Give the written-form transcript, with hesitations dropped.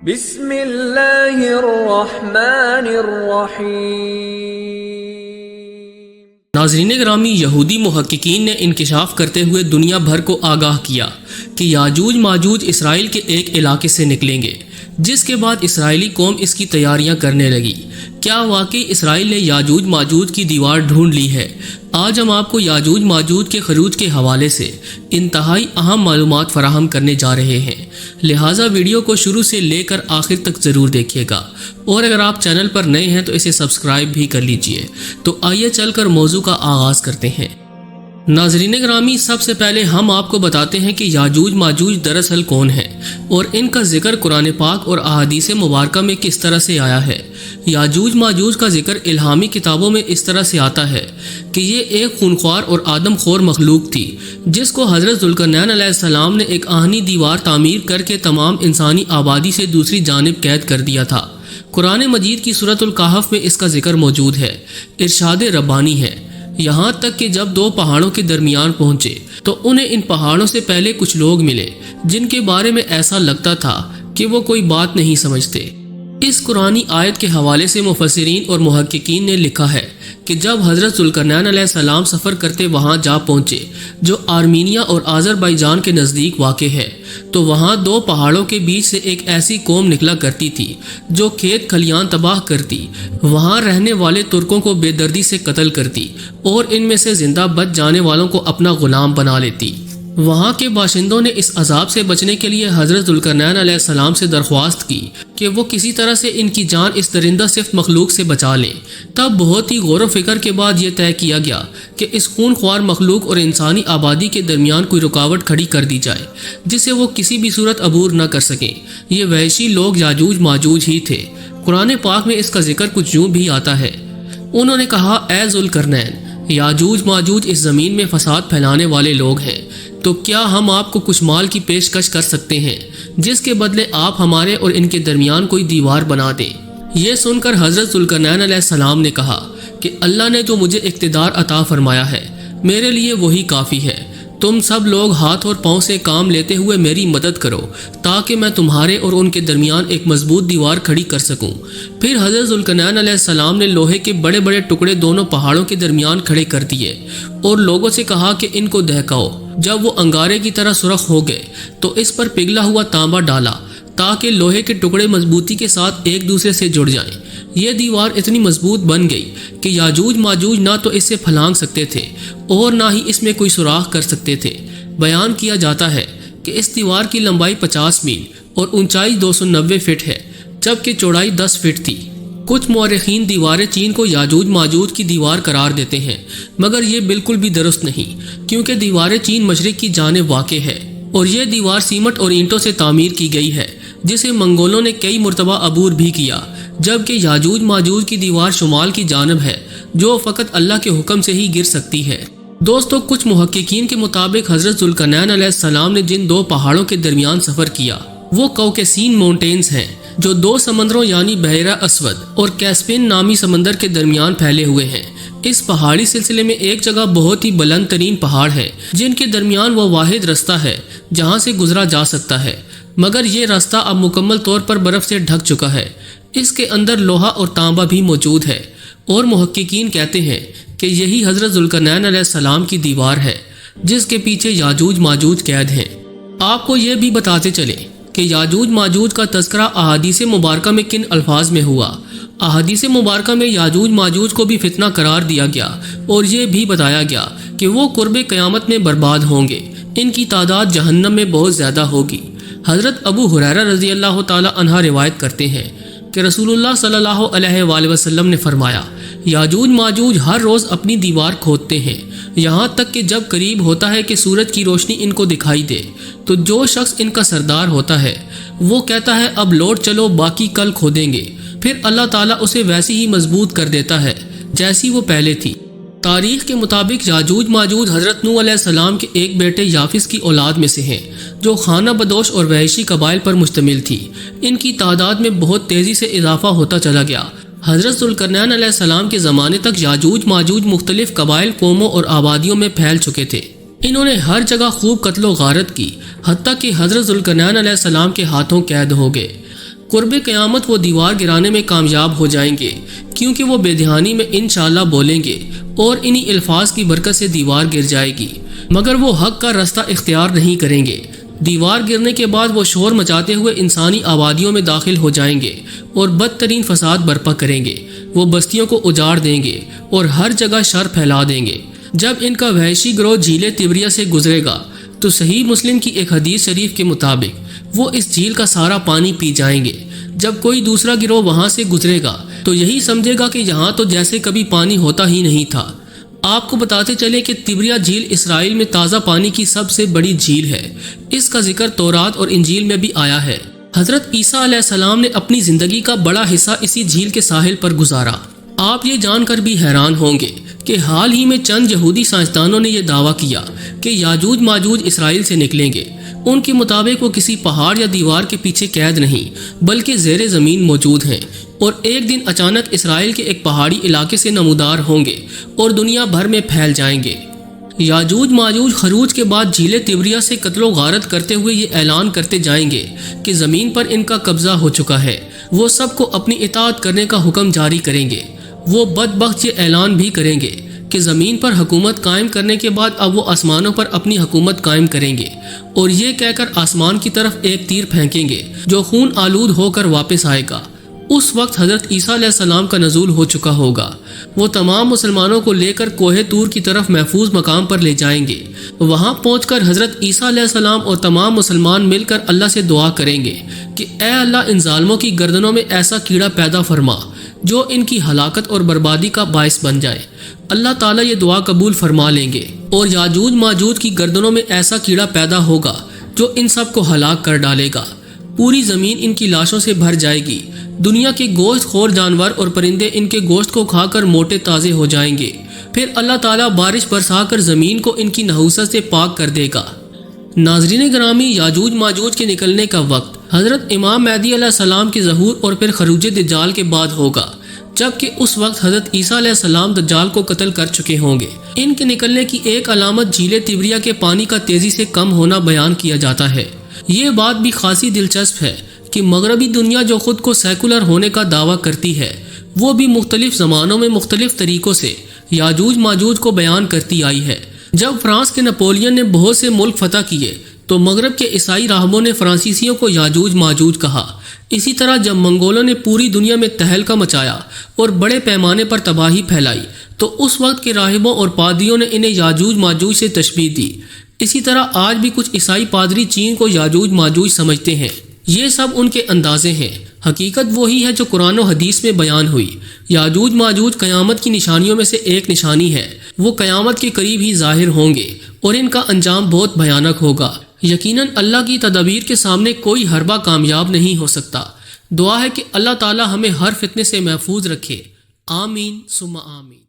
بسم اللہ الرحمن الرحیم۔ ناظرین گرامی، یہودی محققین نے انکشاف کرتے ہوئے دنیا بھر کو آگاہ کیا کہ یاجوج ماجوج اسرائیل کے ایک علاقے سے نکلیں گے، جس کے بعد اسرائیلی قوم اس کی تیاریاں کرنے لگی۔ کیا واقعی اسرائیل نے یاجوج ماجوج کی دیوار ڈھونڈ لی ہے؟ آج ہم آپ کو یاجوج ماجوج کے خروج کے حوالے سے انتہائی اہم معلومات فراہم کرنے جا رہے ہیں، لہٰذا ویڈیو کو شروع سے لے کر آخر تک ضرور دیکھیے گا، اور اگر آپ چینل پر نئے ہیں تو اسے سبسکرائب بھی کر لیجئے۔ تو آئیے چل کر موضوع کا آغاز کرتے ہیں۔ ناظرین گرامی، سب سے پہلے ہم آپ کو بتاتے ہیں کہ یاجوج ماجوج دراصل کون ہیں اور ان کا ذکر قرآن پاک اور احادیث مبارکہ میں کس طرح سے آیا ہے۔ یاجوج ماجوج کا ذکر الہامی کتابوں میں اس طرح سے آتا ہے کہ یہ ایک خونخوار اور آدم خور مخلوق تھی، جس کو حضرت ذوالقرنین علیہ السلام نے ایک آہنی دیوار تعمیر کر کے تمام انسانی آبادی سے دوسری جانب قید کر دیا تھا۔ قرآن مجید کی سورۃ الکہف میں اس کا ذکر موجود ہے۔ ارشاد ربانی ہے، یہاں تک کہ جب دو پہاڑوں کے درمیان پہنچے تو انہیں ان پہاڑوں سے پہلے کچھ لوگ ملے جن کے بارے میں ایسا لگتا تھا کہ وہ کوئی بات نہیں سمجھتے۔ اس قرآنی آیت کے حوالے سے مفسرین اور محققین نے لکھا ہے کہ جب حضرت ذوالقرنین علیہ السلام سفر کرتے وہاں جا پہنچے، جو آرمینیا اور آذربائیجان کے نزدیک واقع ہے، تو وہاں دو پہاڑوں کے بیچ سے ایک ایسی قوم نکلا کرتی تھی جو کھیت کھلیان تباہ کرتی، وہاں رہنے والے ترکوں کو بے دردی سے قتل کرتی اور ان میں سے زندہ بچ جانے والوں کو اپنا غلام بنا لیتی۔ وہاں کے باشندوں نے اس عذاب سے بچنے کے لیے حضرت ذوالقرنین علیہ السلام سے درخواست کی کہ وہ کسی طرح سے ان کی جان اس درندہ صفت مخلوق سے بچا لیں۔ تب بہت ہی غور و فکر کے بعد یہ طے کیا گیا کہ اس خون خوار مخلوق اور انسانی آبادی کے درمیان کوئی رکاوٹ کھڑی کر دی جائے جسے وہ کسی بھی صورت عبور نہ کر سکیں۔ یہ وحشی لوگ یاجوج ماجوج ہی تھے۔ قرآن پاک میں اس کا ذکر کچھ یوں بھی آتا ہے، انہوں نے کہا، اے ذوالقرنین، یاجوج ماجوج اس زمین میں فساد پھیلانے والے لوگ ہیں، تو کیا ہم آپ کو کچھ مال کی پیشکش کر سکتے ہیں جس کے بدلے آپ ہمارے اور ان کے درمیان کوئی دیوار بنا دیں؟ یہ سن کر حضرت ذوالقرنین علیہ السلام نے کہا کہ اللہ نے جو مجھے اقتدار عطا فرمایا ہے میرے لیے وہی کافی ہے۔ تم سب لوگ ہاتھ اور پاؤں سے کام لیتے ہوئے میری مدد کرو تاکہ میں تمہارے اور ان کے درمیان ایک مضبوط دیوار کھڑی کر سکوں۔ پھر حضرت ذوالقرنین علیہ السلام نے لوہے کے بڑے بڑے ٹکڑے دونوں پہاڑوں کے درمیان کھڑے کر دیے اور لوگوں سے کہا کہ ان کو دہکاؤ۔ جب وہ انگارے کی طرح سرخ ہو گئے تو اس پر پگھلا ہوا تانبا ڈالا تاکہ لوہے کے ٹکڑے مضبوطی کے ساتھ ایک دوسرے سے جڑ جائیں۔ یہ دیوار اتنی مضبوط بن گئی کہ یاجوج ماجوج نہ تو اس سے پھلانگ سکتے تھے اور نہ ہی اس میں کوئی سوراخ کر سکتے تھے۔ بیان کیا جاتا ہے کہ اس دیوار کی لمبائی 50 میل اور اونچائی 290 فٹ ہے، جبکہ چوڑائی 10 فٹ تھی۔ کچھ مورخین دیوار چین کو یاجوج ماجوج کی دیوار قرار دیتے ہیں، مگر یہ بالکل بھی درست نہیں، کیونکہ دیوار چین مشرق کی جانب واقع ہے اور یہ دیوار سیمنٹ اور اینٹوں سے تعمیر کی گئی ہے، جسے منگولوں نے کئی مرتبہ عبور بھی کیا، جبکہ یاجوج ماجوج کی دیوار شمال کی جانب ہے، جو فقط اللہ کے حکم سے ہی گر سکتی ہے۔ دوستو، کچھ محققین کے مطابق حضرت ذوالقرنین علیہ السلام نے جن دو پہاڑوں کے درمیان سفر کیا وہ کوکیسین ماؤنٹینز ہیں، جو دو سمندروں یعنی بحیرہ اسود اور کیسپین نامی سمندر کے درمیان پھیلے ہوئے ہیں۔ اس پہاڑی سلسلے میں ایک جگہ بہت ہی بلند ترین پہاڑ ہے جن کے درمیان وہ واحد رستہ ہے جہاں سے گزرا جا سکتا ہے، مگر یہ راستہ اب مکمل طور پر برف سے ڈھک چکا ہے۔ اس کے اندر لوہا اور تانبا بھی موجود ہے، اور محققین کہتے ہیں کہ یہی حضرت ذوالقرنین علیہ السلام کی دیوار ہے جس کے پیچھے یاجوج ماجوج قید ہیں۔ آپ کو یہ بھی بتاتے چلیں کہ یاجوج ماجوج کا تذکرہ احادیث مبارکہ میں کن الفاظ میں ہوا۔ احادیث مبارکہ میں یاجوج ماجوج کو بھی فتنہ قرار دیا گیا اور یہ بھی بتایا گیا کہ وہ قرب قیامت میں برباد ہوں گے، ان کی تعداد جہنم میں بہت زیادہ ہوگی۔ حضرت ابو ہریرہ رضی اللہ تعالی عنہ روایت کرتے ہیں کہ رسول اللہ صلی اللہ علیہ وآلہ وسلم نے فرمایا، یاجوج ماجوج ہر روز اپنی دیوار کھودتے ہیں، یہاں تک کہ جب قریب ہوتا ہے کہ سورج کی روشنی ان کو دکھائی دے تو جو شخص ان کا سردار ہوتا ہے وہ کہتا ہے، اب لوٹ چلو، باقی کل کھودیں گے۔ پھر اللہ تعالیٰ اسے ویسی ہی مضبوط کر دیتا ہے جیسی وہ پہلے تھی۔ تاریخ کے مطابق یاجوج ماجوج حضرت نوح علیہ السلام کے ایک بیٹے یافس کی اولاد میں سے ہیں، جو خانہ بدوش اور وحشی قبائل پر مشتمل تھی۔ ان کی تعداد میں بہت تیزی سے اضافہ ہوتا چلا گیا۔ حضرت ذوالقرنین علیہ السلام کے زمانے تک یاجوج ماجوج مختلف قبائل، قوموں اور آبادیوں میں پھیل چکے تھے۔ انہوں نے ہر جگہ خوب قتل و غارت کی، حتیٰ کہ حضرت ذوالقرنین علیہ السلام کے ہاتھوں قید ہو گئے۔ قرب قیامت وہ دیوار گرانے میں کامیاب ہو جائیں گے، کیونکہ وہ بے دھیانی میں انشاءاللہ بولیں گے اور انہی الفاظ کی برکت سے دیوار گر جائے گی، مگر وہ حق کا رستہ اختیار نہیں کریں گے۔ دیوار گرنے کے بعد وہ شور مچاتے ہوئے انسانی آبادیوں میں داخل ہو جائیں گے اور بدترین فساد برپا کریں گے۔ وہ بستیوں کو اجاڑ دیں گے اور ہر جگہ شر پھیلا دیں گے۔ جب ان کا وحشی گروہ جھیل تبریہ سے گزرے گا تو صحیح مسلم کی ایک حدیث شریف کے مطابق وہ اس جھیل کا سارا پانی پی جائیں گے۔ جب کوئی دوسرا گروہ وہاں سے گزرے گا تو یہی سمجھے گا کہ یہاں تو جیسے کبھی پانی ہوتا ہی نہیں تھا۔ آپ کو بتاتے چلے کہ تبریہ جھیل اسرائیل میں تازہ پانی کی سب سے بڑی جھیل ہے۔ اس کا ذکر تورات اور انجیل میں بھی آیا ہے۔ حضرت عیسیٰ علیہ السلام نے اپنی زندگی کا بڑا حصہ اسی جھیل کے ساحل پر گزارا۔ آپ یہ جان کر بھی حیران ہوں گے کہ حال ہی میں چند یہودی سائنسدانوں نے یہ دعویٰ کیا کہ یاجوج ماجوج اسرائیل سے نکلیں گے۔ ان کے مطابق وہ کسی پہاڑ یا دیوار کے پیچھے قید نہیں بلکہ زیر زمین موجود ہیں، اور ایک دن اچانک اسرائیل کے ایک پہاڑی علاقے سے نمودار ہوں گے اور دنیا بھر میں پھیل جائیں گے۔ یاجوج ماجوج خروج کے بعد جھیل تبریہ سے قتل و غارت کرتے ہوئے یہ اعلان کرتے جائیں گے کہ زمین پر ان کا قبضہ ہو چکا ہے۔ وہ سب کو اپنی اطاعت کرنے کا حکم جاری کریں گے۔ وہ بدبخت یہ اعلان بھی کریں گے کہ زمین پر حکومت قائم کرنے کے بعد اب وہ آسمانوں پر اپنی حکومت قائم کریں گے، اور یہ کہہ کر آسمان کی طرف ایک تیر پھینکیں گے جو خون آلود ہو کر واپس آئے گا۔ اس وقت حضرت عیسیٰ علیہ السلام کا نزول ہو چکا ہوگا۔ وہ تمام مسلمانوں کو لے کر کوہ طور کی طرف محفوظ مقام پر لے جائیں گے۔ وہاں پہنچ کر حضرت عیسیٰ علیہ السلام اور تمام مسلمان مل کر اللہ سے دعا کریں گے کہ اے اللہ ان ظالموں کی گردنوں میں ایسا کیڑا پیدا فرما جو ان کی ہلاکت اور بربادی کا باعث بن جائے۔ اللہ تعالیٰ یہ دعا قبول فرما لیں گے اور یاجوج ماجوج کی گردنوں میں ایسا کیڑا پیدا ہوگا جو ان سب کو ہلاک کر ڈالے گا۔ پوری زمین ان کی لاشوں سے بھر جائے گی۔ دنیا کے گوشت خور جانور اور پرندے ان کے گوشت کو کھا کر موٹے تازے ہو جائیں گے۔ پھر اللہ تعالیٰ بارش برسا کر زمین کو ان کی نحوست سے پاک کر دے گا۔ ناظرین گرامی، یاجوج ماجوج کے نکلنے کا وقت حضرت امام مہدی علیہ السلام کے ظہور اور پھر خروج دجال کے بعد ہوگا، جبکہ اس وقت حضرت عیسیٰ علیہ السلام دجال کو قتل کر چکے ہوں گے۔ ان کے نکلنے کی ایک علامت جھیل تبریہ کے پانی کا تیزی سے کم ہونا بیان کیا جاتا ہے۔ یہ بات بھی خاصی دلچسپ ہے کہ مغربی دنیا جو خود کو سیکولر ہونے کا دعویٰ کرتی ہے، وہ بھی مختلف زمانوں میں مختلف طریقوں سے یاجوج ماجوج کو بیان کرتی آئی ہے۔ جب فرانس کے نپولین نے بہت سے ملک فتح کیے تو مغرب کے عیسائی راہبوں نے فرانسیسیوں کو یاجوج ماجوج کہا۔ اسی طرح جب منگولوں نے پوری دنیا میں تہلکہ مچایا اور بڑے پیمانے پر تباہی پھیلائی تو اس وقت کے راہبوں اور پادریوں نے انہیں یاجوج ماجوج سے تشبیہ دی۔ اسی طرح آج بھی کچھ عیسائی پادری چین کو یاجوج ماجوج سمجھتے ہیں۔ یہ سب ان کے اندازے ہیں، حقیقت وہی ہے جو قرآن و حدیث میں بیان ہوئی۔ یاجوج ماجوج قیامت کی نشانیوں میں سے ایک نشانی ہے۔ وہ قیامت کے قریب ہی ظاہر ہوں گے اور ان کا انجام بہت بھیانک ہوگا۔ یقیناً اللہ کی تدابیر کے سامنے کوئی حربہ کامیاب نہیں ہو سکتا۔ دعا ہے کہ اللہ تعالی ہمیں ہر فتنے سے محفوظ رکھے۔ آمین ثم آمین۔